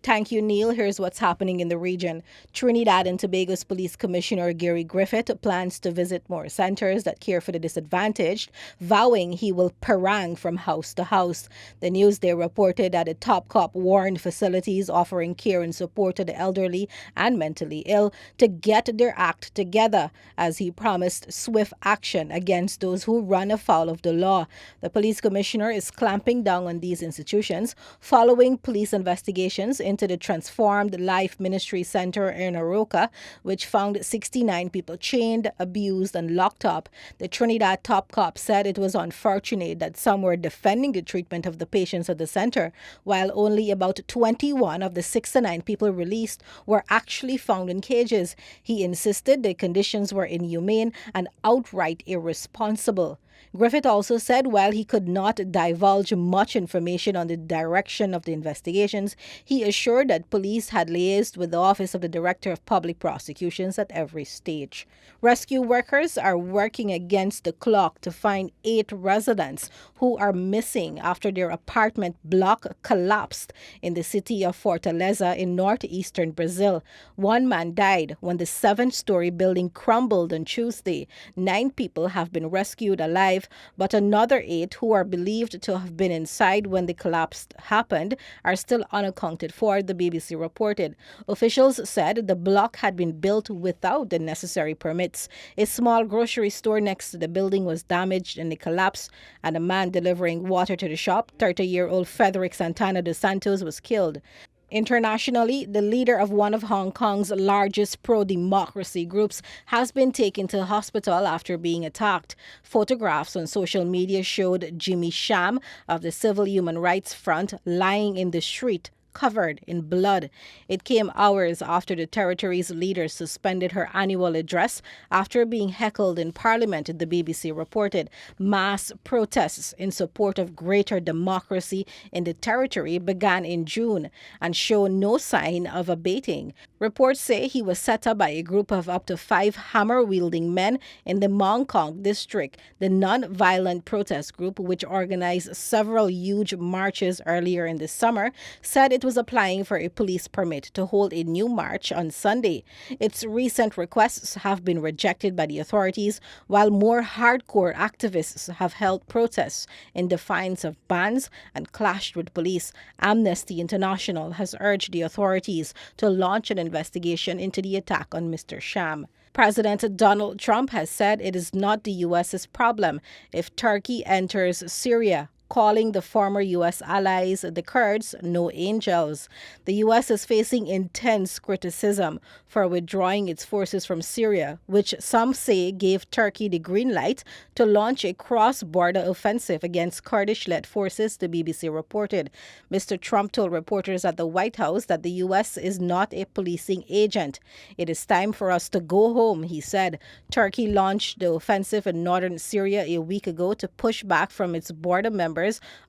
Thank you, Neil. Here's what's happening in the region. Trinidad and Tobago's Police Commissioner Gary Griffith plans to visit more centers that care for the disadvantaged, vowing he will parang from house to house. The Newsday reported that the top cop warned facilities offering care and support to the elderly and mentally ill to get their act together, as he promised swift action against those who run afoul of the law. The police commissioner is clamping down on these institutions following police investigations into the transformed Life Ministry Center in Oroka, which found 69 people chained, abused, and locked up. The Trinidad top cop said it was unfortunate that some were defending the treatment of the patients at the center, while only about 21 of the 69 people released were actually found in cages. He insisted the conditions were inhumane and outright irresponsible. Griffith also said while he could not divulge much information on the direction of the investigations, he assured that police had liaised with the Office of the Director of Public Prosecutions at every stage. Rescue workers are working against the clock to find 8 residents who are missing after their apartment block collapsed in the city of Fortaleza in northeastern Brazil. One man died when the 7-story building crumbled on Tuesday. 9 people have been rescued alive, but another 8 who are believed to have been inside when the collapse happened are still unaccounted for, the BBC reported. Officials said the block had been built without the necessary permits. A small grocery store next to the building was damaged in the collapse, and a man delivering water to the shop, 30-year-old Frederick Santana dos Santos, was killed. Internationally, the leader of one of Hong Kong's largest pro-democracy groups has been taken to hospital after being attacked. Photographs on social media showed Jimmy Sham of the Civil Human Rights Front lying in the street, covered in blood. It came hours after the territory's leader suspended her annual address after being heckled in Parliament, the BBC reported. Mass protests in support of greater democracy in the territory began in June and show no sign of abating. Reports say he was set up by a group of up to 5 hammer-wielding men in the Mong Kong district. The non-violent protest group, which organized several huge marches earlier in the summer, said it was applying for a police permit to hold a new march on Sunday. Its recent requests have been rejected by the authorities, while more hardcore activists have held protests in defiance of bans and clashed with police. Amnesty International has urged the authorities to launch an investigation into the attack on Mr. Sham. President Donald Trump has said it is not the U.S.'s problem if Turkey enters Syria, calling the former U.S. allies, the Kurds, no angels. The U.S. is facing intense criticism for withdrawing its forces from Syria, which some say gave Turkey the green light to launch a cross-border offensive against Kurdish-led forces, the BBC reported. Mr. Trump told reporters at the White House that the U.S. is not a policing agent. It is time for us to go home, he said. Turkey launched the offensive in northern Syria a week ago to push back from its border members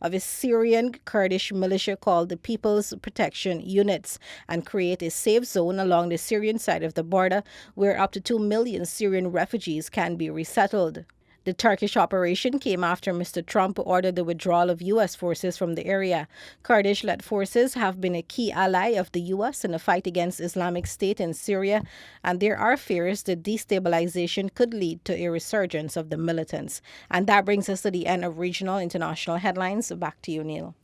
of a Syrian Kurdish militia called the People's Protection Units and create a safe zone along the Syrian side of the border where up to 2 million Syrian refugees can be resettled. The Turkish operation came after Mr. Trump ordered the withdrawal of U.S. forces from the area. Kurdish-led forces have been a key ally of the U.S. in the fight against Islamic State in Syria, and there are fears that destabilization could lead to a resurgence of the militants. And that brings us to the end of regional international headlines. Back to you, Neil.